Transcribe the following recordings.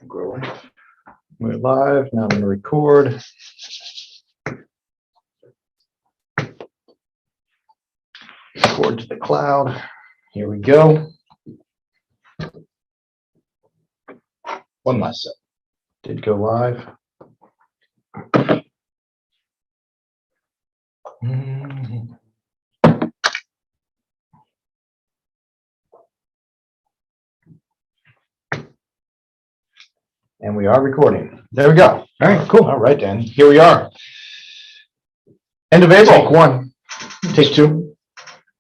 We're live. Now I'm going to record. Record to the cloud. Here we go. One last set. Did go live. And we are recording. There we go. All right, cool. All right, then. Here we are. End of April. Take one. Take two.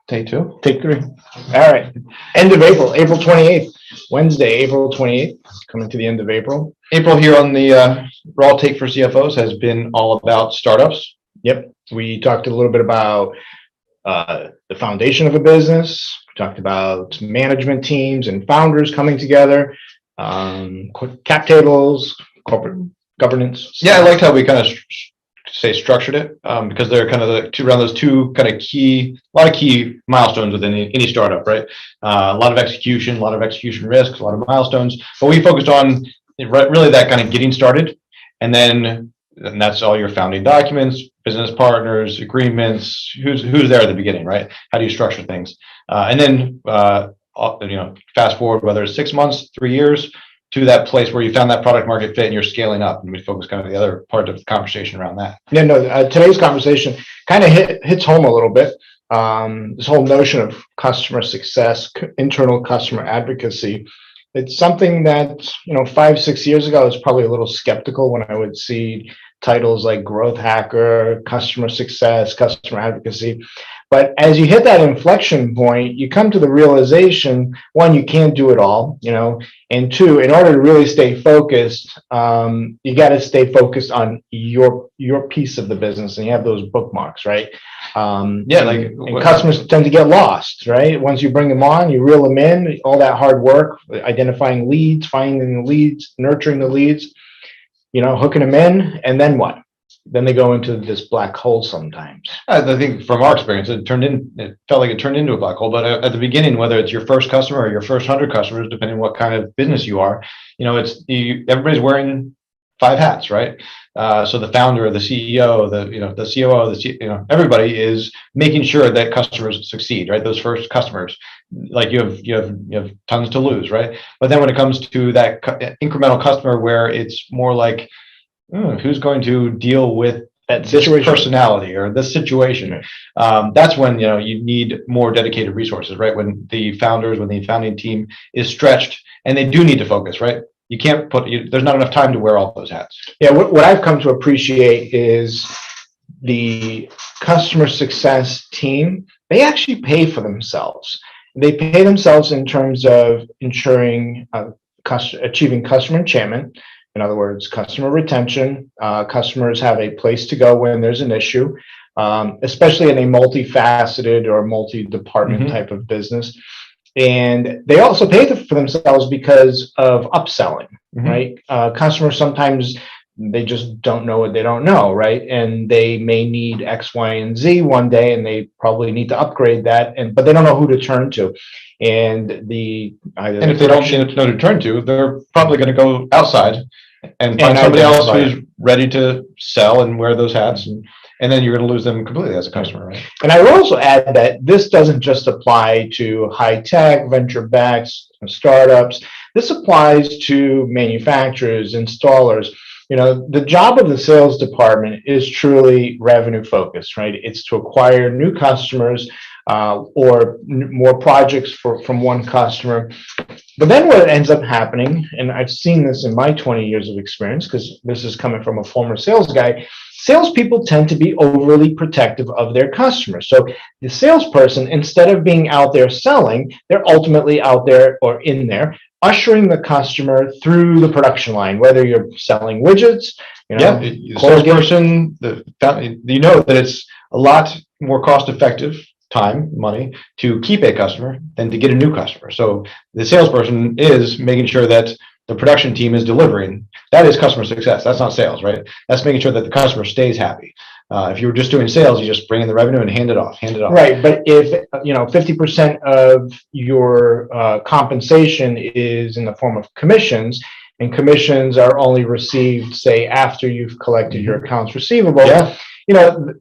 Take two. Take three. All right. End of April. April 28th. Wednesday, April 28th. Coming to the end of April. April here on the Raw Take for CFOs has been all about startups. Yep. We talked a little bit about the foundation of a business. We talked about management teams and founders coming together. Cap tables, corporate governance. Yeah, I liked how we kind of structured it because they're kind of around those two kind of a lot of key milestones within any startup, right? A lot of execution risks, a lot of milestones. But we focused on really that kind of getting started, and that's all your founding documents, business partners, agreements, who's there at the beginning, right? How do you structure things? And then fast forward, whether it's 6 months, 3 years, to that place where you found that product market fit and you're scaling up. And we focus kind of the other part of the conversation around that. Yeah, no, today's conversation kind of hits home a little bit. This whole notion of customer success, internal customer advocacy. It's something that, 5-6 years ago, I was probably a little skeptical when I would see titles like growth hacker, customer success, customer advocacy. But as you hit that inflection point, you come to the realization, one, you can't do it all, and two, in order to really stay focused, you got to stay focused on your piece of the business, and you have those bookmarks, right? And customers tend to get lost, right? Once you bring them on, you reel them in, all that hard work, identifying leads, finding the leads, nurturing the leads, hooking them in, and then what? Then they go into this black hole sometimes. I think from our experience, it felt like it turned into a black hole. But at the beginning, whether it's your first customer or your first 100 customers, depending on what kind of business you are, everybody's wearing 5 hats, right? So the founder, the CEO, the COO, everybody is making sure that customers succeed, right? Those first customers, like you have tons to lose, right? But then when it comes to that incremental customer, where it's more like, who's going to deal with this personality or this situation? That's when you need more dedicated resources, right? When the founding team is stretched and they do need to focus, right? You can't there's not enough time to wear all those hats. Yeah, what I've come to appreciate is the customer success team. They actually pay for themselves. They pay themselves in terms of ensuring achieving customer enchantment. In other words, customer retention. Customers have a place to go when there's an issue, especially in a multifaceted or multi-department type of business. And they also pay for themselves because of upselling, right? Customers sometimes, they just don't know what they don't know, right? And they may need X, Y, and Z one day, and they probably need to upgrade that, but they don't know who to turn to. And if they don't know who to turn to, they're probably going to go outside and find somebody else who's ready to sell and wear those hats, and then you're going to lose them completely as a customer, right? And I would also add that this doesn't just apply to high-tech, venture-backed startups. This applies to manufacturers, installers. The job of the sales department is truly revenue focused, right? It's to acquire new customers or more projects from one customer. But then what ends up happening, and I've seen this in my 20 years of experience, because this is coming from a former sales guy, salespeople tend to be overly protective of their customers. So the salesperson, instead of being out there selling, they're ultimately out there or in there ushering the customer through the production line, whether you're selling widgets, the salesperson, that it's a lot more cost effective time, money, to keep a customer than to get a new customer. So the salesperson is making sure that the production team is delivering. That is customer success. That's not sales, right? That's making sure that the customer stays happy. If you were just doing sales, you just bring in the revenue and hand it off. Right, but if 50% of your compensation is in the form of commissions, and commissions are only received, say, after you've collected your accounts receivable. Yeah.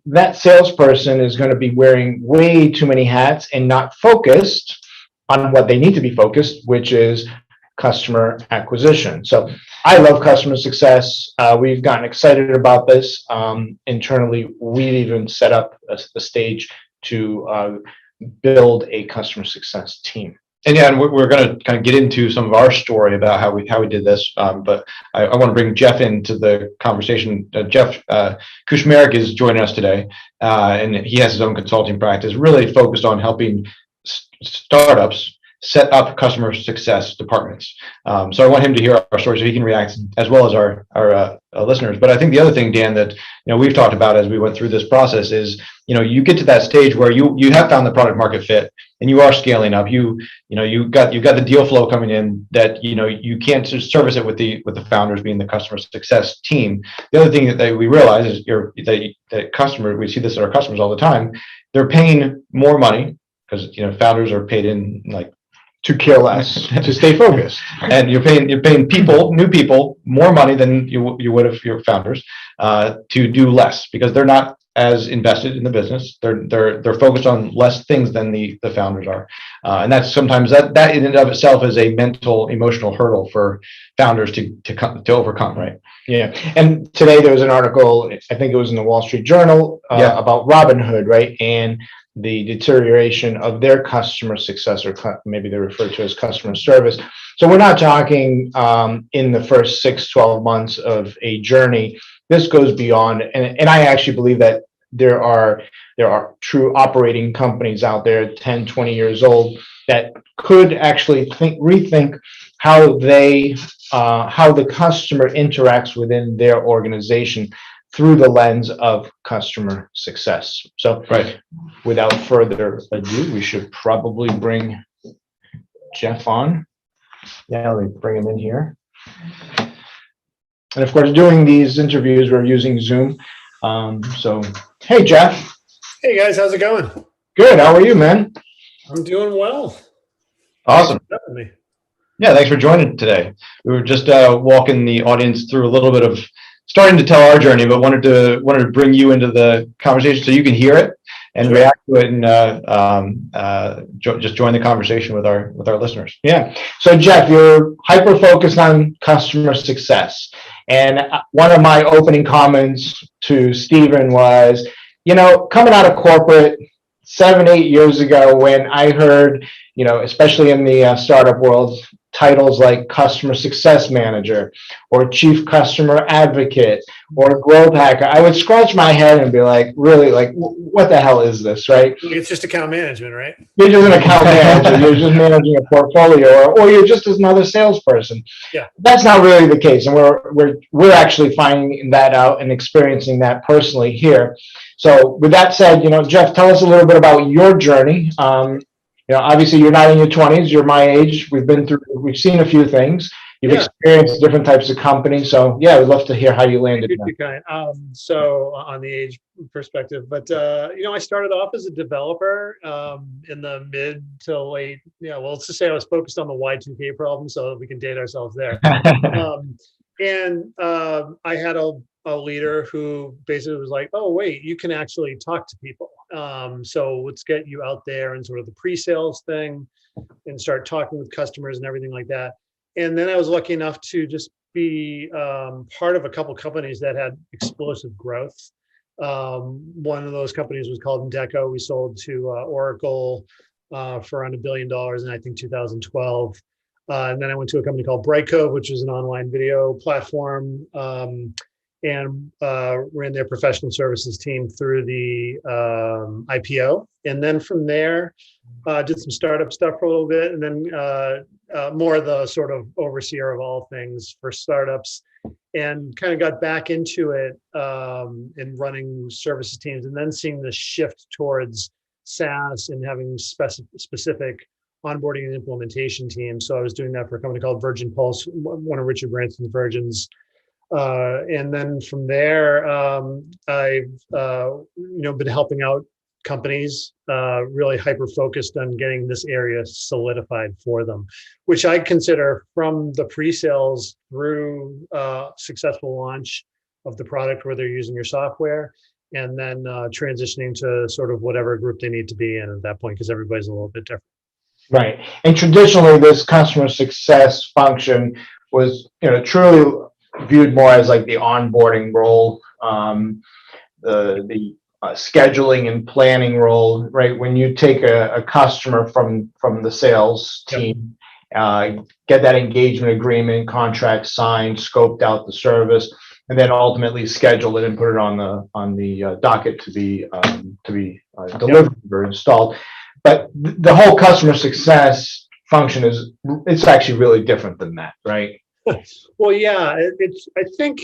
That salesperson is going to be wearing way too many hats and not focused on what they need to be focused, which is customer acquisition. So I love customer success. We've gotten excited about this. Internally, we've even set up a stage to build a customer success team. And yeah, and we're going to kind of get into some of our story about how we did this. But I want to bring Jeff into the conversation. Jeff Kushmerek is joining us today, and he has his own consulting practice, really focused on helping startups set up customer success departments. So I want him to hear our story so he can react as well as our listeners. But I think the other thing, Dan, that we've talked about as we went through this process is you get to that stage where you have found the product market fit and you are scaling up. You've got the deal flow coming in that you can't just service it with the founders being the customer success team. The other thing that we realize is that customers, we see this at our customers all the time, they're paying more money because founders are paid in like to care less, to stay focused. And you're paying new people more money than you would if you're founders to do less because they're not as invested in the business. They're focused on less things than the founders are. And that's sometimes that in and of itself is a mental, emotional hurdle for founders to overcome, right? Yeah. And today there was an article, I think it was in the Wall Street Journal, about Robinhood, right? And the deterioration of their customer success, or maybe they refer to as customer service. So we're not talking in the first 6-12 months of a journey. This goes beyond, and I actually believe that there are true operating companies out there 10, 20 years old that could actually rethink how the customer interacts within their organization through the lens of customer success. So without further ado, we should probably bring Jeff on. Yeah, let me bring him in here. And of course, doing these interviews, we're using Zoom. So, hey, Jeff. Hey, guys, how's it going? Good. How are you, man? I'm doing well. Awesome. Yeah, thanks for joining today. We were just walking the audience through a little bit of starting to tell our journey, but wanted to bring you into the conversation so you can hear it and react to it, and just join the conversation with our listeners. Yeah. So Jeff, you're hyper focused on customer success, and one of my opening comments to Stephen was, coming out of corporate 7-8 years ago, when I heard, especially in the startup world, titles like customer success manager or chief customer advocate or growth hacker, I would scratch my head and be like, really, like, what the hell is this, right? It's just account management, right? You're just an account manager. You're just managing a portfolio, or you're just another salesperson. Yeah, that's not really the case, and we're actually finding that out and experiencing that personally here. So, with that said, Jeff, tell us a little bit about your journey. Obviously you're not in your 20s, you're my age. We've seen a few things. You've experienced different types of companies. So yeah, we'd love to hear how you landed. So on the age perspective, but I started off as a developer in the mid to late, let's just say I was focused on the Y2K problem so that we can date ourselves there. And I had a leader who basically was like, oh, wait, you can actually talk to people. So let's get you out there and sort of the pre-sales thing and start talking with customers and everything like that. And then I was lucky enough to just be part of a couple companies that had explosive growth. One of those companies was called Indeco. We sold to Oracle for around $1 billion in, I think, 2012. And then I went to a company called Brightcove, which is an online video platform, and ran their professional services team through the IPO. And then from there, did some startup stuff for a little bit, and then more of the sort of overseer of all things for startups, and kind of got back into it in running services teams, and then seeing the shift towards SaaS and having specific onboarding and implementation teams. So I was doing that for a company called Virgin Pulse, one of Richard Branson's Virgins. And then from there, I've been helping out companies really hyper-focused on getting this area solidified for them, which I consider from the pre-sales through successful launch of the product where they're using your software, and then transitioning to sort of whatever group they need to be in at that point, because everybody's a little bit different. Right. And traditionally, this customer success function was, truly viewed more as like the onboarding role, the scheduling and planning role, right? When you take a customer from the sales team, get that engagement agreement, contract signed, scoped out the service, and then ultimately schedule it and put it on the docket to be delivered or installed. But the whole customer success function it's actually really different than that, right? Well, yeah, I think,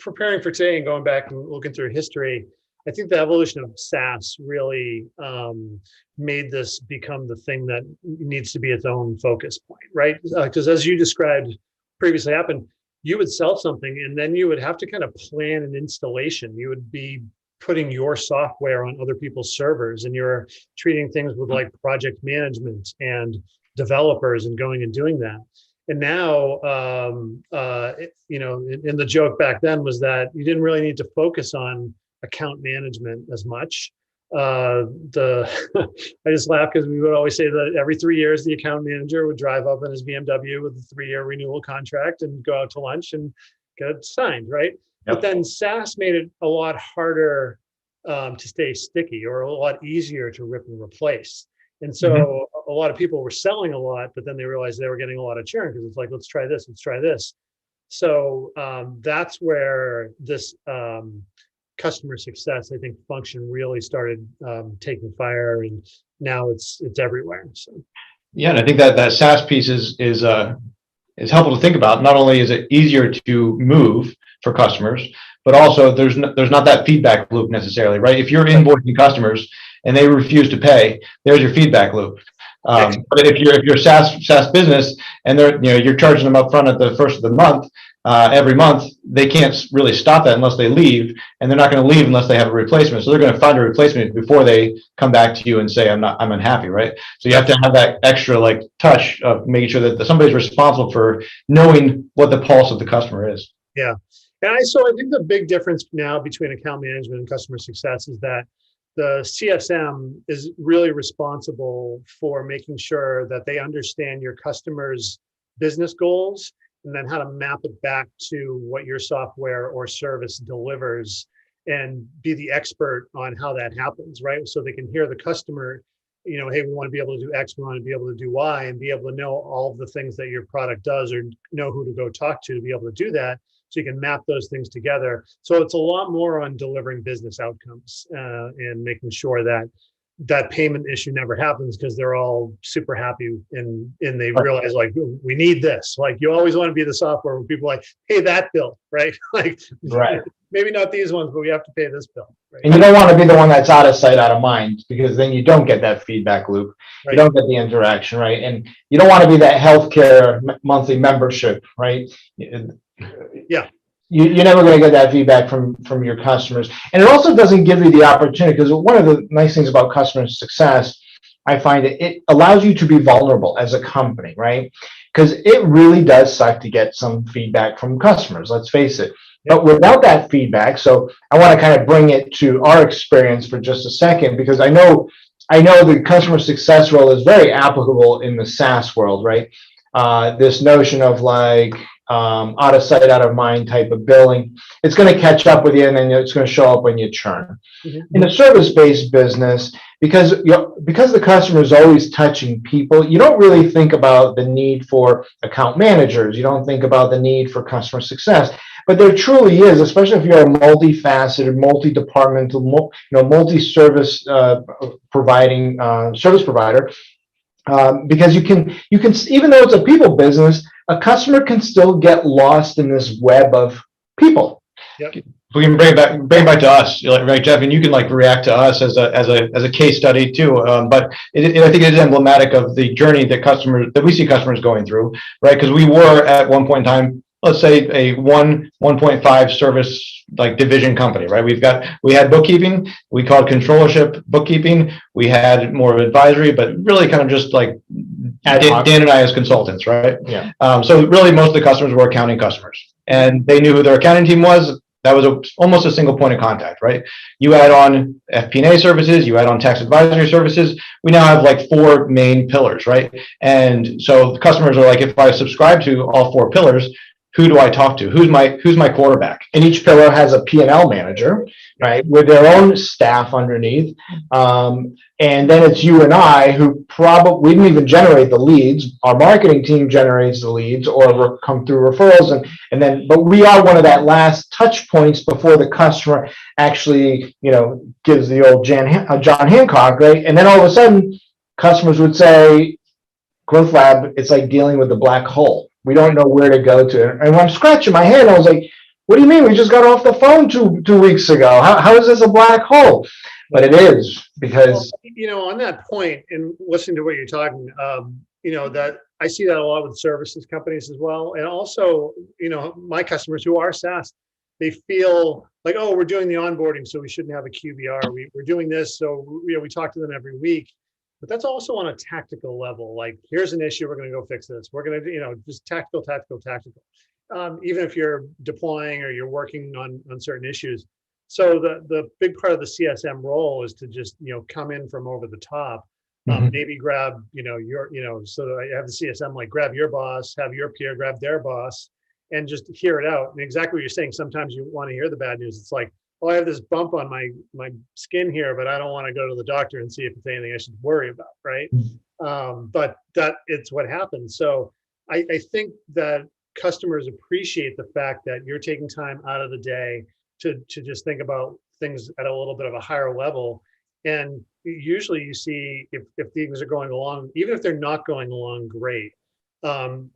preparing for today and going back and looking through history, I think the evolution of SaaS really made this become the thing that needs to be its own focus point, right? Because as you described previously happened, you would sell something and then you would have to kind of plan an installation. You would be putting your software on other people's servers, and you're treating things with like project management and developers and going and doing that. And now, and the joke back then was that you didn't really need to focus on account management as much. I just laugh because we would always say that every 3 years, the account manager would drive up in his BMW with a 3-year renewal contract and go out to lunch and get it signed, right? But then SaaS made it a lot harder to stay sticky, or a lot easier to rip and replace. And so a lot of people were selling a lot, but then they realized they were getting a lot of churn because it's like, let's try this, let's try this. So that's where this customer success, I think, function really started taking fire, and now it's everywhere. So yeah, and I think that SaaS piece is helpful to think about. Not only is it easier to move for customers, but also there's not that feedback loop necessarily, right? If you're invoicing customers and they refuse to pay, there's your feedback loop. But if you're a SaaS business and you're charging them up front at the first of the month, every month, they can't really stop that unless they leave, and they're not going to leave unless they have a replacement. So they're going to find a replacement before they come back to you and say, I'm unhappy, right? So you have to have that extra touch of making sure that somebody's responsible for knowing what the pulse of the customer is. Yeah. And so I think the big difference now between account management and customer success is that the CSM is really responsible for making sure that they understand your customers' business goals, and then how to map it back to what your software or service delivers, and be the expert on how that happens, right? So they can hear the customer, hey, we want to be able to do X, we want to be able to do Y, and be able to know all of the things that your product does, or know who to go talk to be able to do that. So you can map those things together. So it's a lot more on delivering business outcomes and making sure that that payment issue never happens, because they're all super happy and they realize, like, we need this. Like, you always want to be the software where people are like, pay that bill, right? Maybe not these ones, but we have to pay this bill. Right? And you don't want to be the one that's out of sight, out of mind, because then you don't get that feedback loop. Right. You don't get the interaction, right? And you don't want to be that healthcare monthly membership, right? Yeah. You're never going to get that feedback from your customers. And it also doesn't give you the opportunity, because one of the nice things about customer success, I find it allows you to be vulnerable as a company, right? Because it really does suck to get some feedback from customers, let's face it. But without that feedback, so I want to kind of bring it to our experience for just a second, because I know the customer success role is very applicable in the SaaS world, right? This notion of out of sight, out of mind type of billing, it's going to catch up with you, and then it's going to show up when you churn. In a service-based business, because the customer is always touching people, you don't really think about the need for account managers. You don't think about the need for customer success. But there truly is, especially if you're a multifaceted, multi-departmental, multi-service providing service provider, because you can, even though it's a people business, a customer can still get lost in this web of people. Yep. We can bring it back to us, right, Jeff? And you can react to us as a case study too. But I think it is emblematic of the journey that we see customers going through, right? Because we were at one point in time let's say a 1.5 service like division company, right? We had bookkeeping, we called controllership bookkeeping, we had more of advisory, but really kind of just like Dan and I as consultants, right? Yeah. So really most of the customers were accounting customers, and they knew who their accounting team was. That was almost a single point of contact, right? You add on FP&A services, you add on tax advisory services. We now have like 4 main pillars, right? And so the customers are like, if I subscribe to all 4 pillars, who do I talk to? Who's my quarterback? And each pillar has a P&L manager, right, with their own staff underneath. And then it's you and I who probably, we didn't even generate the leads. Our marketing team generates the leads or come through referrals. And then, but we are one of that last touch points before the customer actually, gives the old John Hancock, right? And then all of a sudden, customers would say, Growthlab, it's like dealing with the black hole. We don't know where to go to. And when I'm scratching my head, I was like, what do you mean? We just got off the phone two weeks ago. How is this a black hole? But it is, because on that point, and listening to what you're talking, that I see that a lot with services companies as well. And also, my customers who are SaaS, they feel like, oh, we're doing the onboarding, so we shouldn't have a QBR. We're doing this, so we talk to them every week. But that's also on a tactical level. Like, here's an issue, we're going to go fix this. We're going to, just tactical. Even if you're deploying or you're working on certain issues. So the big part of the CSM role is to just, come in from over the top, maybe grab, so I have the CSM, like grab your boss, have your peer grab their boss, and just hear it out. And exactly what you're saying, sometimes you want to hear the bad news. It's like, oh, I have this bump on my skin here, but I don't want to go to the doctor and see if it's anything I should worry about, right? But that it's what happens. So I think that customers appreciate the fact that you're taking time out of the day to just think about things at a little bit of a higher level. And usually you see if things are going along, even if they're not going along great,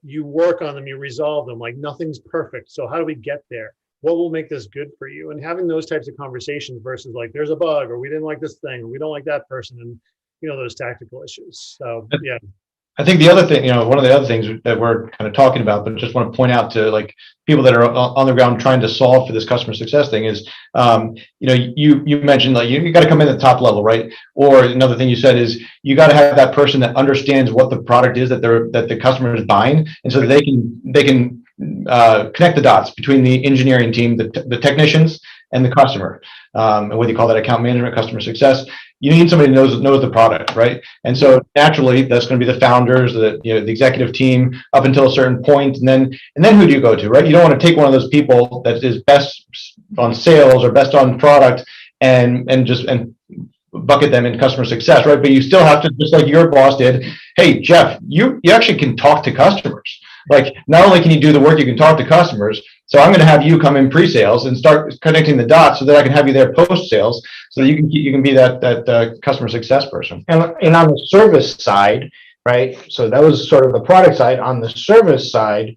you work on them, you resolve them. Like, nothing's perfect. So how do we get there? What will make this good for you? And having those types of conversations versus like, there's a bug, or we didn't like this thing, or we don't like that person, and those tactical issues. So yeah. I think the other thing, one of the other things that we're kind of talking about, but just want to point out to like people that are on the ground trying to solve for this customer success thing is, you mentioned like you got to come in at the top level, right? Or another thing you said is you got to have that person that understands what the product is that the customer is buying, and so that they can connect the dots between the engineering team, the technicians, and the customer. And whether you call that account management, customer success, you need somebody who knows the product, right? And so naturally, that's going to be the founders, the executive team up until a certain point, and then who do you go to, right? You don't want to take one of those people that is best on sales or best on product and bucket them in customer success, right? But you still have to, just like your boss did. Hey, Jeff, you actually can talk to customers. Like, not only can you do the work, you can talk to customers. So I'm going to have you come in pre-sales and start connecting the dots so that I can have you there post-sales, so that you can be that customer success person. And on the service side, right? So that was sort of the product side. On the service side,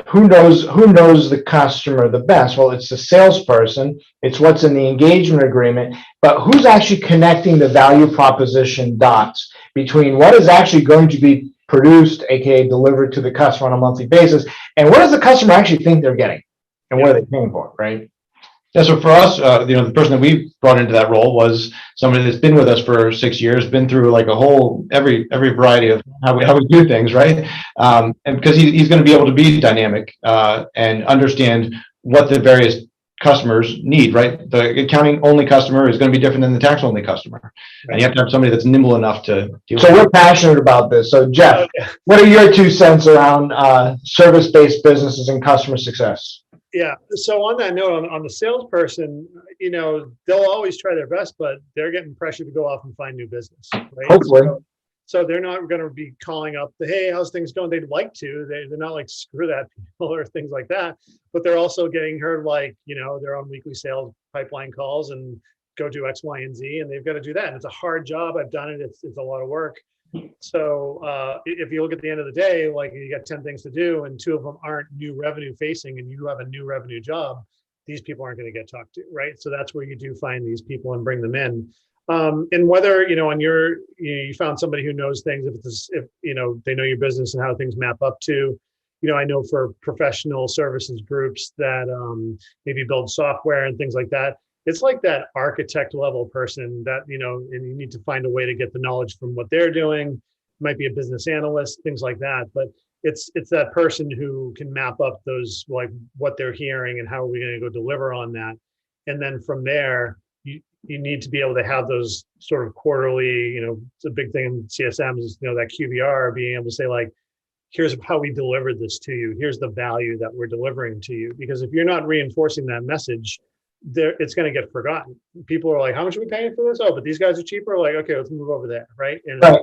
who knows the customer the best? Well, it's the salesperson. It's what's in the engagement agreement. But who's actually connecting the value proposition dots between what is actually going to be produced, aka delivered to the customer on a monthly basis, and what does the customer actually think they're getting, and what are they paying for, right? Yeah, so for us, the person that we brought into that role was somebody that's been with us for 6 years, been through like a whole every variety of how we do things, right? And because he's going to be able to be dynamic and understand what the various customers need, right? The accounting only customer is going to be different than the tax only customer, and you have to have somebody that's nimble enough to deal with it. We're passionate about this. So Jeff, what are your 2 cents around service-based businesses and customer success? Yeah. So on that note, on the salesperson, they'll always try their best, but they're getting pressure to go off and find new business, right? Hopefully. So they're not going to be calling up hey, how's things going? They'd like to. They're not like, screw that people or things like that. But they're also getting heard like, they're on weekly sales pipeline calls and go do X, Y, and Z, and they've got to do that. And it's a hard job. I've done it. It's a lot of work. So if you look at the end of the day, like, you got 10 things to do and 2 of them aren't new revenue facing, and you have a new revenue job, these people aren't going to get talked to, right? So that's where you do find these people and bring them in. And whether, on you found somebody who knows things, if they know your business and how things map up to, I know for professional services groups that maybe build software and things like that, it's like that architect level person that, and you need to find a way to get the knowledge from what they're doing. Might be a business analyst, things like that. But it's that person who can map up those, like what they're hearing and how are we going to go deliver on that. And then from there, you need to be able to have those sort of quarterly, it's a big thing in CSM is, that QBR, being able to say like, here's how we delivered this to you. Here's the value that we're delivering to you. Because if you're not reinforcing that message, it's going to get forgotten. People are like, how much are we paying for this? Oh, but these guys are cheaper. Like, okay, let's move over there. Right. Right.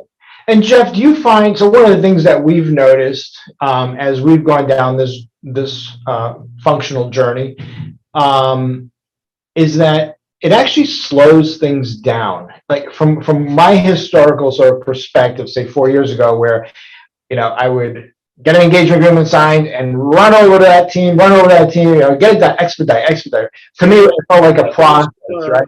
And Jeff, do you find, so one of the things that we've noticed as we've gone down this functional journey is that it actually slows things down. Like from my historical sort of perspective, say 4 years ago, where, I would get an engagement agreement signed and run over to that team, get it done, expedite. To me, it felt like a process, right?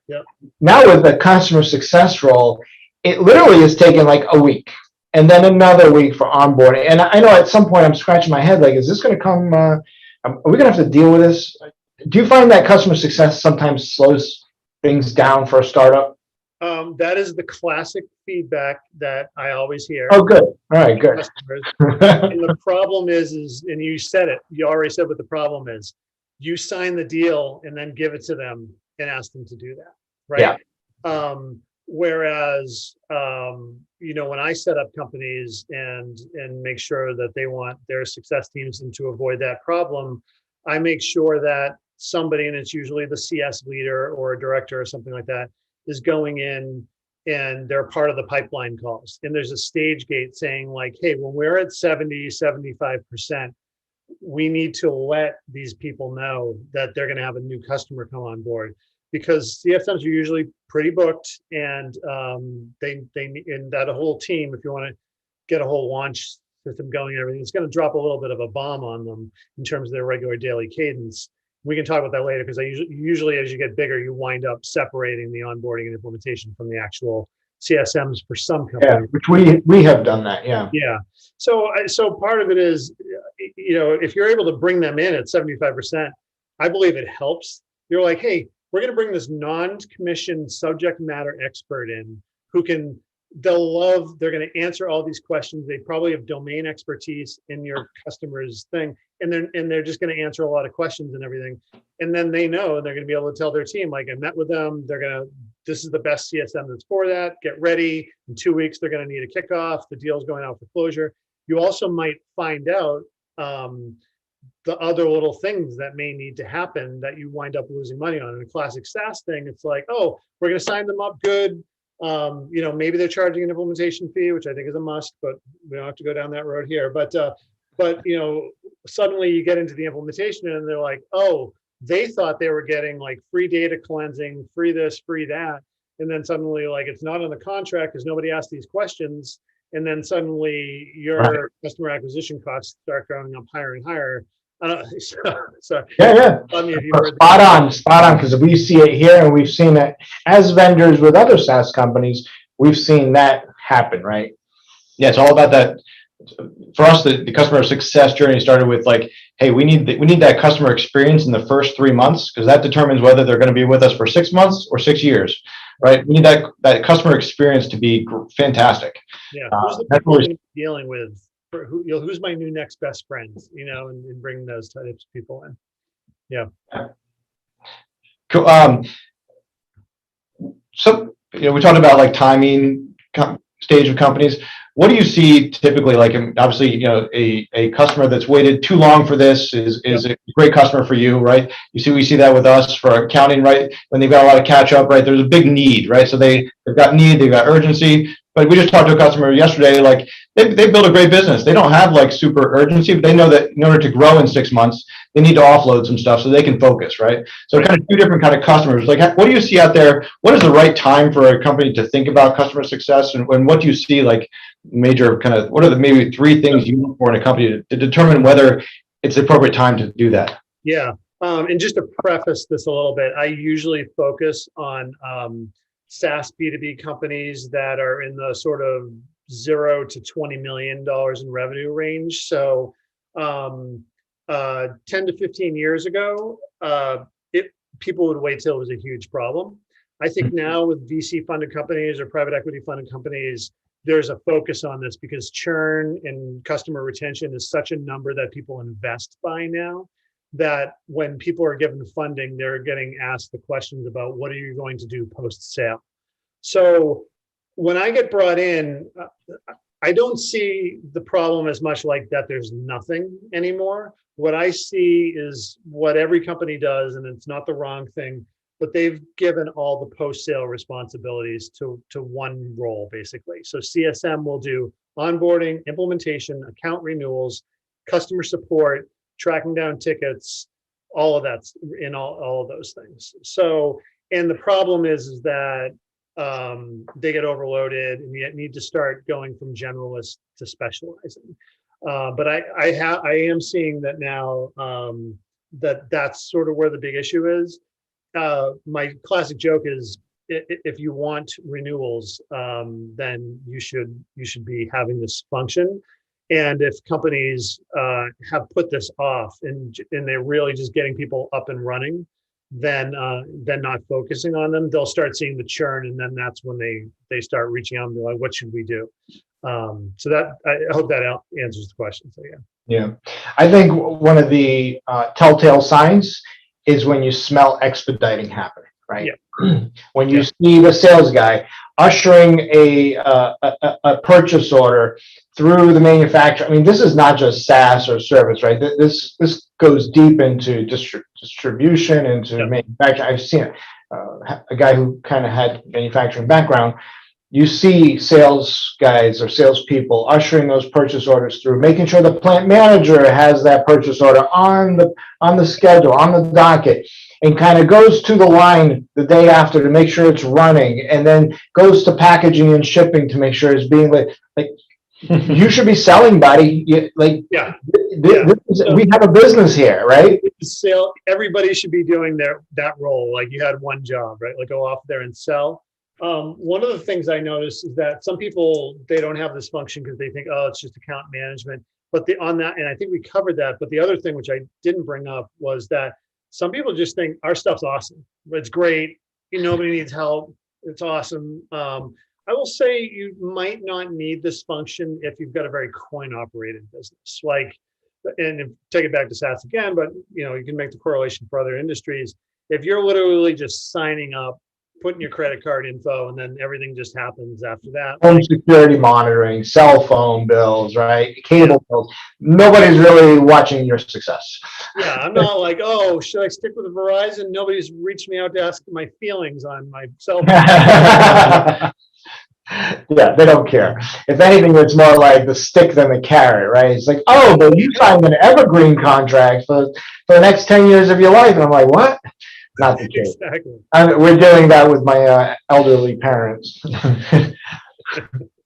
Yeah. Now with the customer success role, it literally is taking like a week and then another week for onboarding. And I know at some point I'm scratching my head, like, is this going to come, are we going to have to deal with this? Do you find that customer success sometimes slows things down for a startup? That is the classic feedback that I always hear. Oh, good. All right, good. And the problem is, and you said it, you already said what the problem is. You sign the deal and then give it to them and ask them to do that, right? Yeah. Whereas, when I set up companies and make sure that they want their success teams and to avoid that problem, I make sure that somebody, and it's usually the CS leader or a director or something like that, is going in and they're part of the pipeline calls. And there's a stage gate saying like, hey, when we're at 70, 75%, we need to let these people know that they're going to have a new customer come on board, because CFMs are usually pretty booked, and they and that whole team, if you want to get a whole launch system going and everything, it's going to drop a little bit of a bomb on them in terms of their regular daily cadence. We can talk about that later, because I usually as you get bigger, you wind up separating the onboarding and implementation from the actual CSMs for some companies. Yeah, which we have done that. Yeah. Yeah. So part of it is, if you're able to bring them in at 75%, I believe it helps. You're like, hey, we're going to bring this non-commissioned subject matter expert in who they're going to answer all these questions. They probably have domain expertise in your customer's thing. And they're just going to answer a lot of questions and everything. And then they know, and they're going to be able to tell their team, like, I met with them. This is the best CSM that's for that. Get ready. In 2 weeks, they're going to need a kickoff. The deal's going out for closure. You also might find out the other little things that may need to happen that you wind up losing money on. In a classic SaaS thing, it's like, oh, we're going to sign them up good. Maybe they're charging an implementation fee, which I think is a must, but we don't have to go down that road here. But suddenly you get into the implementation and they're like, oh, they thought they were getting like free data cleansing, free this, free that. And then suddenly, like, it's not in the contract because nobody asked these questions. And then suddenly your customer acquisition costs start going up higher and higher. So yeah. Spot on, because we see it here, and we've seen it as vendors with other SaaS companies. We've seen that happen, right? Yeah, it's all about that. For us, the customer success journey started with like, hey, we need that customer experience in the first 3 months, because that determines whether they're going to be with us for 6 months or 6 years, right? We need that customer experience to be fantastic. Yeah, who's the people we're dealing with? Who's my new next best friend? And bring those types of people in. Yeah. Cool. So we talked about like timing stage of companies. What do you see typically? Like, obviously, a customer that's waited too long for this is a great customer for you, right? We see that with us for accounting, right? When they've got a lot of catch up, right? There's a big need, right? So they've got need, they've got urgency. But we just talked to a customer yesterday, like they built a great business. They don't have like super urgency, but they know that in order to grow in 6 months, they need to offload some stuff so they can focus, right? So kind of two different kind of customers. Like, what do you see out there? What is the right time for a company to think about customer success? And what do you see like major kind of, what are the maybe 3 things you look for in a company to determine whether it's the appropriate time to do that? Yeah. And just to preface this a little bit, I usually focus on SaaS B2B companies that are in the sort of $0 to $20 million in revenue range. So 10 to 15 years ago, people would wait till it was a huge problem. I think now with VC funded companies or private equity funded companies, there's a focus on this because churn and customer retention is such a number that people invest by now, that when people are given funding, they're getting asked the questions about what are you going to do post sale. So when I get brought in, I don't see the problem as much like that there's nothing anymore. What I see is what every company does, and it's not the wrong thing, but they've given all the post-sale responsibilities to one role, basically. So CSM will do onboarding, implementation, account renewals, customer support, tracking down tickets, all of that's in all of those things. So, and the problem is that they get overloaded and you need to start going from generalist to specializing. But I am seeing that now, that's sort of where the big issue is. My classic joke is, if you want renewals, then you should be having this function. And if companies have put this off and they're really just getting people up and running, then not focusing on them, they'll start seeing the churn, and then that's when they start reaching out and be like, what should we do? So that, I hope that answers the question. So Yeah, I think one of the telltale signs is when you smell expediting happening, right? Yeah. When you see the sales guy ushering a purchase order through the manufacturer. I mean, this is not just SaaS or service, right? This goes deep into distribution, into manufacturing. I've seen it. A guy who kind of had manufacturing background. You see sales guys or salespeople ushering those purchase orders through, making sure the plant manager has that purchase order on the schedule, on the docket, and kind of goes to the line the day after to make sure it's running, and then goes to packaging and shipping to make sure it's being like you should be selling, buddy. We have a business here, right? Everybody should be doing that role. Like you had one job, right? Like go off there and sell. One of the things I noticed is that some people, they don't have this function because they think, oh, it's just account management. But on that, and I think we covered that. But the other thing, which I didn't bring up, was that some people just think our stuff's awesome. It's great. Nobody needs help. It's awesome. I will say you might not need this function if you've got a very coin operated business. Like, and take it back to SaaS again, but you can make the correlation for other industries. If you're literally just signing up, putting your credit card info, and then everything just happens after that. Home security monitoring, cell phone bills, right? Cable bills. Nobody's really watching your success. Yeah, I'm not like, oh, should I stick with Verizon? Nobody's reached me out to ask my feelings on my cell phone. Yeah, they don't care. If anything, it's more like the stick than the carrot, right? It's like, oh, but you signed an evergreen contract for the next 10 years of your life. And I'm like, what? Not the case. Exactly. We're doing that with my elderly parents.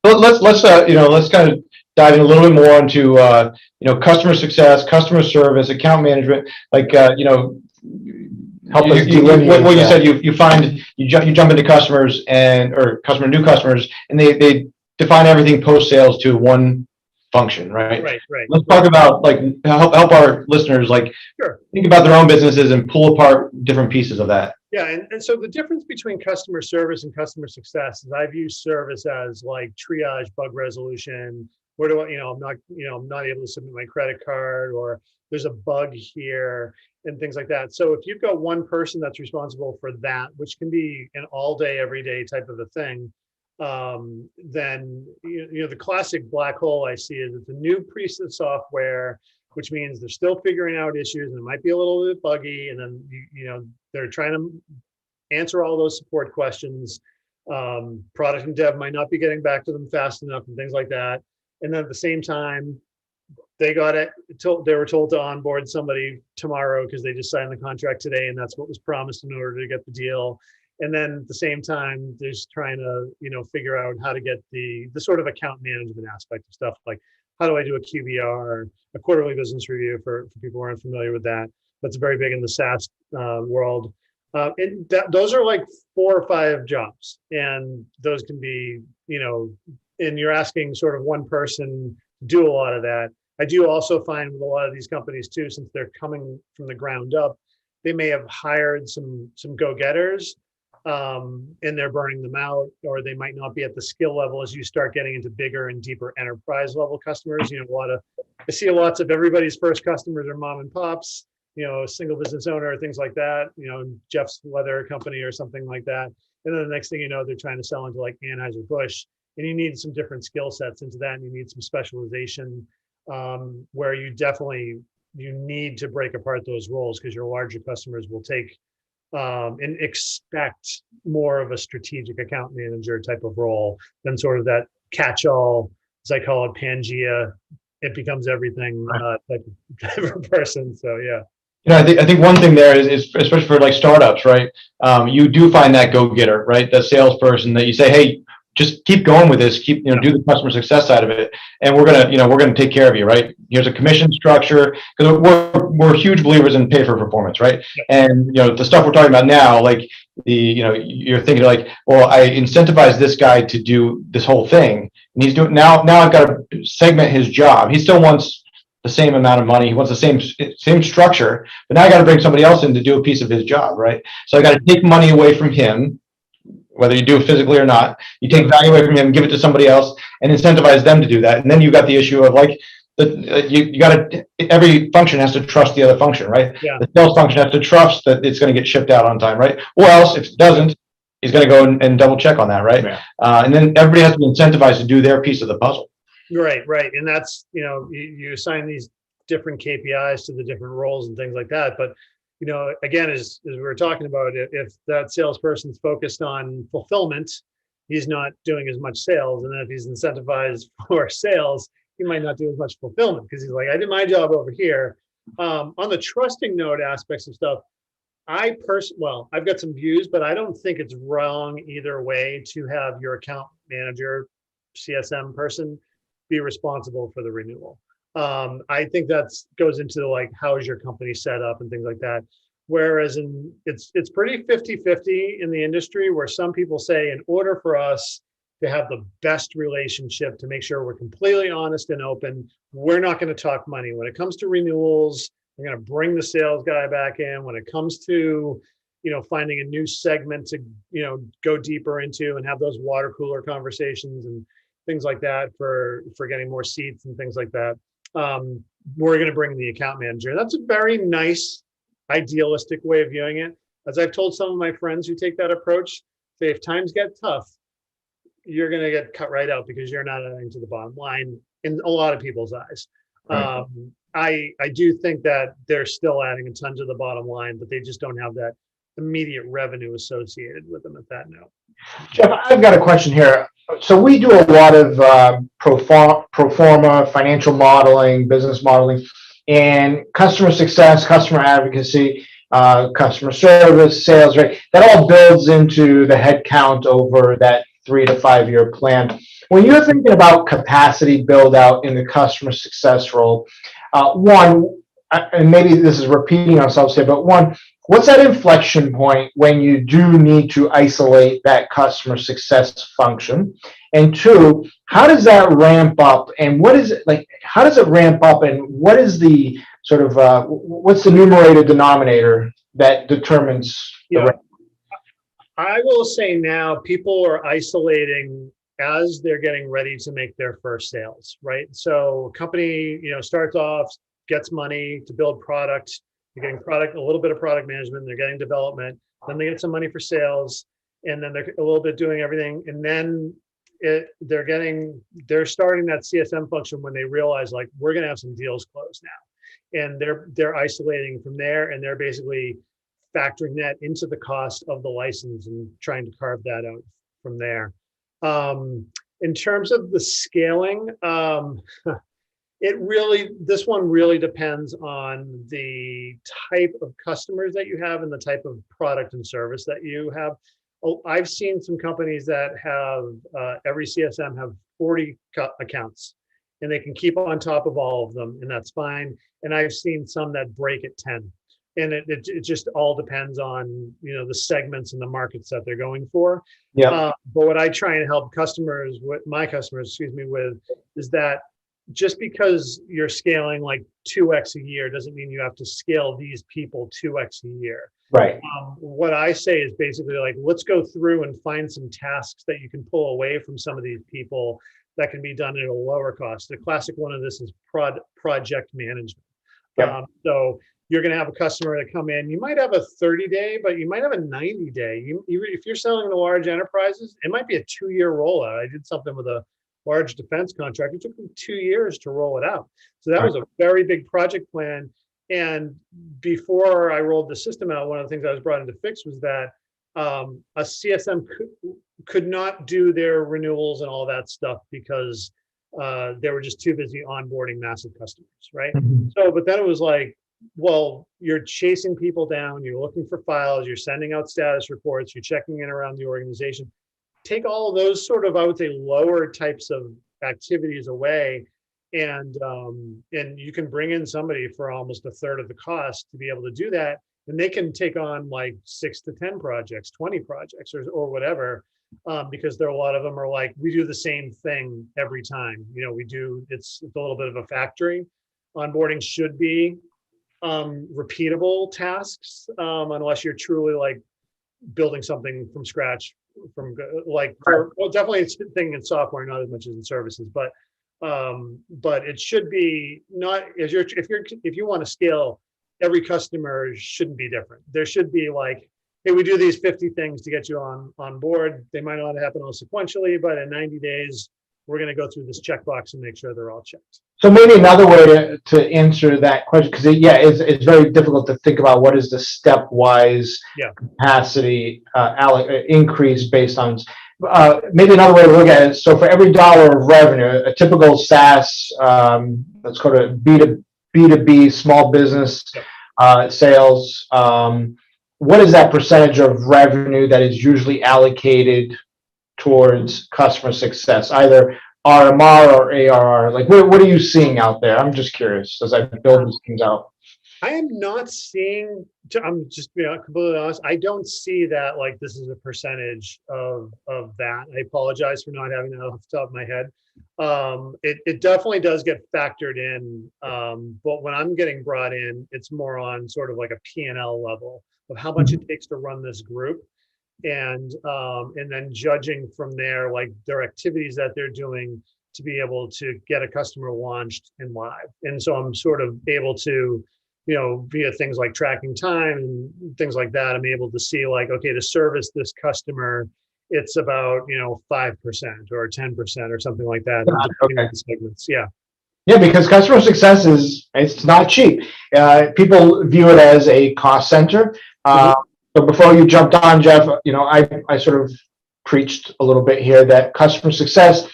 Let's kind of dive in a little bit more into customer success, customer service, account management. Like help us what you said. You jump into customers or new customers, and they define everything post sales to one function, right? Right. Let's talk about help our listeners think about their own businesses and pull apart different pieces of that. Yeah, and so the difference between customer service and customer success is I view service as like triage, bug resolution. Where do I'm not able to submit my credit card, or there's a bug here and things like that. So if you've got one person that's responsible for that, which can be an all day, every day type of a thing, then the classic black hole I see is it's a new piece of software, which means they're still figuring out issues and it might be a little bit buggy, and then they're trying to answer all those support questions. Product and dev might not be getting back to them fast enough and things like that. And then at the same time, they were told to onboard somebody tomorrow because they just signed the contract today, and that's what was promised in order to get the deal. And then at the same time, they're just trying to, figure out how to get the sort of account management aspect of stuff. Like, how do I do a QBR, a quarterly business review for people who aren't familiar with that? That's very big in the SaaS world. And those are like 4 or 5 jobs. And those can be, and you're asking sort of one person to do a lot of that. I do also find with a lot of these companies too, since they're coming from the ground up, they may have hired some go-getters, and they're burning them out, or they might not be at the skill level as you start getting into bigger and deeper enterprise level customers. I see lots of everybody's first customers are mom and pops, a single business owner, things like that, Jeff's leather company or something like that. And then the next thing you know, they're trying to sell into like Anheuser-Busch, and you need some different skill sets into that, and you need some specialization, where you need to break apart those roles, because your larger customers will take and expect more of a strategic account manager type of role than sort of that catch-all, as I call it, Pangea, it becomes everything type of person. So yeah. I think one thing there is especially for like startups, right? You do find that go-getter, right? That salesperson that you say, hey, just keep going with this, do the customer success side of it, and we're gonna take care of you, right? Here's a commission structure, because we're huge believers in pay for performance, right? And the stuff we're talking about now, like you're thinking like, well, I incentivize this guy to do this whole thing, and he's doing now I've got to segment his job. He still wants the same amount of money. He wants the same structure, but now I got to bring somebody else in to do a piece of his job, right? So I got to take money away from him, whether you do it physically or not. You take value away from him, give it to somebody else, and incentivize them to do that. And then you've got the issue of like, you got to, every function has to trust the other function, right? Yeah. The sales function has to trust that it's going to get shipped out on time, right? Or else, if it doesn't, he's going to go and double check on that, right? Yeah. And then everybody has to be incentivized to do their piece of the puzzle. Right. And that's, you assign these different KPIs to the different roles and things like that. But, again, as we were talking about, if that salesperson's focused on fulfillment, he's not doing as much sales. And then if he's incentivized for sales, he might not do as much fulfillment, because he's like, I did my job over here. On the trusting note aspects of stuff, I've got some views, but I don't think it's wrong either way to have your account manager, CSM person, be responsible for the renewal. I think that goes into like, how is your company set up and things like that. Whereas it's pretty 50-50 in the industry, where some people say, in order for us to have the best relationship, to make sure we're completely honest and open, we're not going to talk money. When it comes to renewals, we're going to bring the sales guy back in. When it comes to, finding a new segment to, go deeper into and have those water cooler conversations and things like that for getting more seats and things like that. We're going to bring the account manager. That's a very nice, idealistic way of viewing it. As I've told some of my friends who take that approach, say, if times get tough, you're going to get cut right out, because you're not adding to the bottom line in a lot of people's eyes. Right. I do think that they're still adding a ton to the bottom line, but they just don't have that immediate revenue associated with them at that note. Jeff, I've got a question here. So we do a lot of pro forma financial modeling, business modeling, and customer success, customer advocacy, customer service, sales, right? That all builds into the headcount over that 3 to 5 year plan. When you're thinking about capacity build out in the customer success role, and maybe this is repeating ourselves here, but one, what's that inflection point when you do need to isolate that customer success function? And two, how does that ramp up? And what is it like? How does it ramp up? And what is the sort of what's the numerator denominator that determines the ramp? I will say now people are isolating as they're getting ready to make their first sales, right? So a company, starts off, gets money to build product. They're getting a little bit of product management, they're getting development, then they get some money for sales, and then they're a little bit doing everything. And then they're starting that CSM function when they realize, like, we're going to have some deals closed now. And they're isolating from there, and they're basically factoring that into the cost of the license and trying to carve that out from there. In terms of the scaling, this one really depends on the type of customers that you have and the type of product and service that you have. I've seen some companies that have every CSM have 40 accounts, and they can keep on top of all of them, and that's fine. And I've seen some that break at 10. And it just all depends on, the segments and the markets that they're going for. Yeah. But what I try and help my customers, with is that just because you're scaling like 2x a year doesn't mean you have to scale these people 2x a year. Right. What I say is basically like, let's go through and find some tasks that you can pull away from some of these people that can be done at a lower cost. The classic one of this is project management. Yep. So you're going to have a customer that come in. You might have a 30-day, but you might have a 90-day. If you're selling to large enterprises, it might be a 2-year rollout. I did something with a large defense contract. It took them 2 years to roll it out. So that was a very big project plan. And before I rolled the system out, one of the things I was brought in to fix was that a CSM could not do their renewals and all that stuff because they were just too busy onboarding massive customers, right? Mm-hmm. So, but then it was like, well, you're chasing people down, you're looking for files, you're sending out status reports, you're checking in around the organization. Take all of those sort of, I would say, lower types of activities away, and you can bring in somebody for almost a third of the cost to be able to do that, and they can take on like 6 to 10 projects, 20 projects, or whatever, because there are a lot of them are like, we do the same thing every time. It's a little bit of a factory. Onboarding should be repeatable tasks, unless you're truly like building something from scratch, definitely it's thinking in software, not as much as in services, but it should be not if you want to scale, every customer shouldn't be different. There should be like, hey, we do these 50 things to get you on board. They might not happen all sequentially, but in 90 days, we're going to go through this checkbox and make sure they're all checked. So maybe another way to answer that question, because it's very difficult to think about what is the stepwise capacity increase based on. Maybe another way to look at it. So for every dollar of revenue, a typical SaaS, let's go to B2B, small business sales. What is that percentage of revenue that is usually allocated towards customer success, either RMR or ARR? Like, what are you seeing out there? I'm just curious as I build these things out. I am not seeing, I'm just being completely honest, I don't see that like this is a percentage of that. I apologize for not having that off the top of my head. It definitely does get factored in, but when I'm getting brought in, it's more on sort of like a P&L level of how much it takes to run this group. And then judging from there, like their activities that they're doing to be able to get a customer launched and live. And so I'm sort of able to, via things like tracking time and things like that, I'm able to see like, okay, to service this customer, it's about, 5% or 10% or something like that. Okay. Segments. Yeah. Yeah, because customer success it's not cheap. People view it as a cost center. But before you jumped on, Jeff, I sort of preached a little bit here that customer success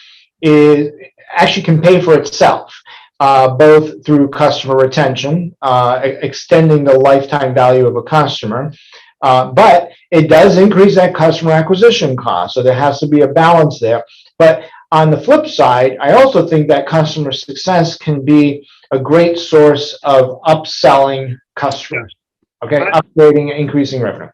actually can pay for itself, both through customer retention, extending the lifetime value of a customer, but it does increase that customer acquisition cost. So there has to be a balance there. But on the flip side, I also think that customer success can be a great source of upselling customers. Okay, upgrading, increasing revenue.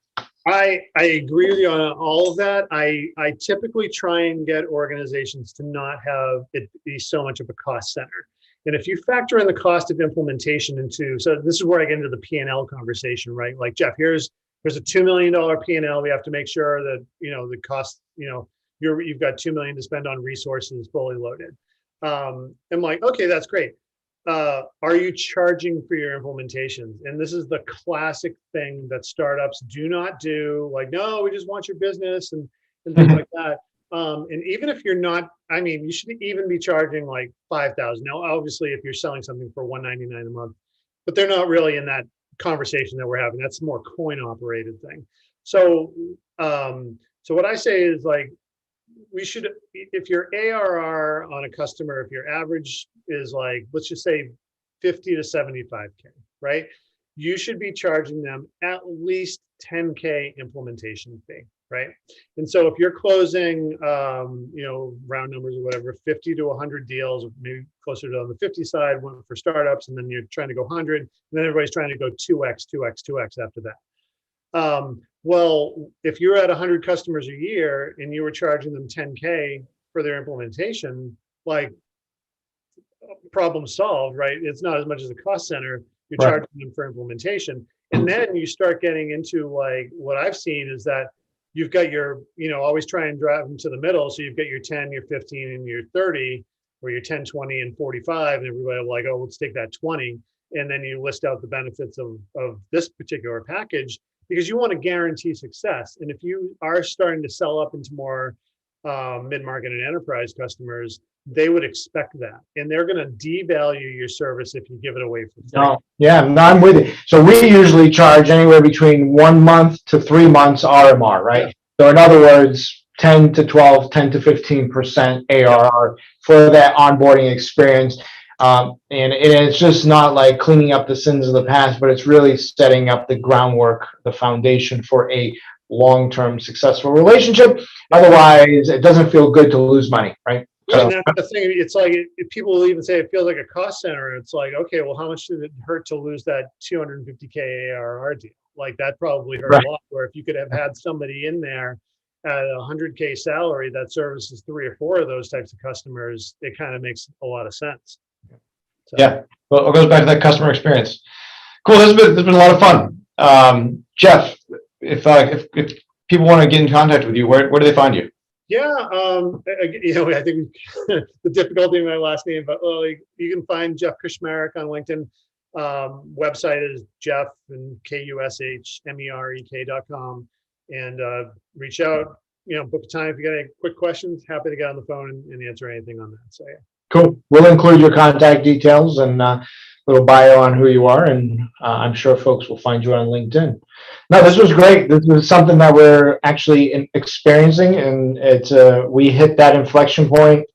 I agree with you on all of that. I typically try and get organizations to not have it be so much of a cost center. And if you factor in the cost of implementation so this is where I get into the P&L conversation, right? Like, Jeff, here's a $2 million P&L. We have to make sure that, the cost, you've got $2 million to spend on resources fully loaded. I'm like, okay, that's great. Are you charging for your implementations? And this is the classic thing that startups do not do. Like, no, we just want your business and things like that. And even if you're not, you should even be charging like $5,000. Now, obviously, if you're selling something for $199 a month, but they're not really in that conversation that we're having. That's a more coin operated thing. So, so what I say is like, we should, if your ARR on a customer, if your average is like, let's just say 50 to 75K, right? You should be charging them at least 10K implementation fee, right? And so if you're closing, round numbers or whatever, 50 to 100 deals, maybe closer to on the 50 side, one for startups, and then you're trying to go 100, and then everybody's trying to go 2x after that. Well, if you're at 100 customers a year and you were charging them 10K for their implementation, like problem solved, right? It's not as much as a cost center. You're Right. charging them for implementation. And then you start getting into like what I've seen is that you've got your, always try and drive them to the middle. So you've got your 10, your 15, and your 30, or your 10, 20, and 45. And everybody will like, oh, let's take that 20. And then you list out the benefits of this particular package because you want to guarantee success. And if you are starting to sell up into more mid-market and enterprise customers, they would expect that. And they're going to devalue your service if you give it away for free. No, yeah, no, I'm with you. So we usually charge anywhere between 1 month to 3 months RMR, right? So in other words, 10 to 12, 10 to 15% ARR for that onboarding experience. And it's just not like cleaning up the sins of the past, but it's really setting up the groundwork, the foundation for a long-term successful relationship. Otherwise, it doesn't feel good to lose money, right? And that's the thing. It's like if people will even say it feels like a cost center. It's like, okay, well, how much did it hurt to lose that 250K ARR deal? Like that probably hurt a lot. Where if you could have had somebody in there at a 100K salary that services 3 or 4 of those types of customers, it kind of makes a lot of sense. So. Yeah, well, it goes back to that customer experience. Cool. This has been a lot of fun. Jeff, if people want to get in contact with you, where do they find you? Yeah, I think the difficulty in my last name, but you can find Jeff Kushmerek on LinkedIn. Website is Jeff and KUSHMEREK.com, and reach out. Book a time if you got any quick questions. Happy to get on the phone and answer anything on that. So yeah. Cool. We'll include your contact details and little bio on who you are, and I'm sure folks will find you on LinkedIn. No, this was great. This was something that we're actually experiencing, and it's we hit that inflection point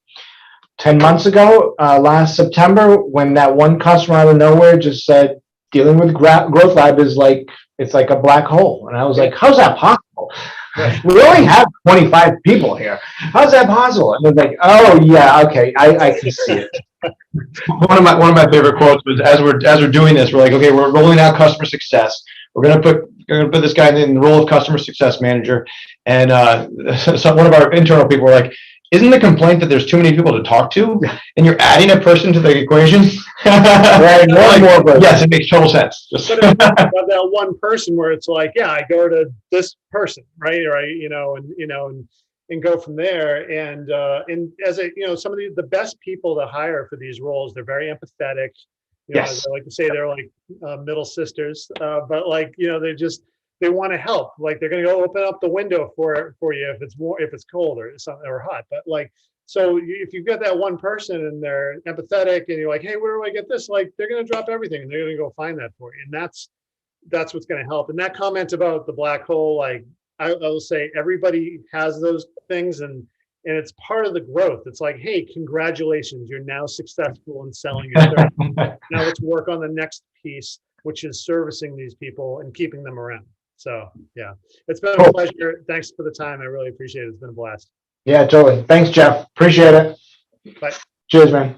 10 months ago, last September, when that one customer out of nowhere just said, dealing with Growthlab is like, it's like a black hole. And I was like, how's that possible? We only have 25 people here. How's that possible? And they're like, oh yeah, okay, I can see it. One of my favorite quotes was as we're doing this, we're like, okay, we're rolling out customer success. We're gonna put this guy in the role of customer success manager, and so one of our internal people were like, isn't the complaint that there's too many people to talk to, and you're adding a person to the equation? Right, more. Yes, it makes total sense. But if you have that one person where it's like, yeah, I go to this person, right, and go from there. And as some of the best people to hire for these roles, they're very empathetic. Yes. I like to say they're like middle sisters, but they want to help. Like they're going to go open up the window for you if it's cold or hot. But so if you've got that one person and they're empathetic and you're like, hey, where do I get this? Like they're going to drop everything and they're going to go find that for you. And that's what's going to help. And that comment about the black hole, like I will say, everybody has those things and it's part of the growth. It's like, hey, congratulations, you're now successful in selling your service. Now let's work on the next piece, which is servicing these people and keeping them around. So yeah, it's been a pleasure. Thanks for the time. I really appreciate it. It's been a blast. Yeah, totally. Thanks, Jeff. Appreciate it. Bye. Cheers, man.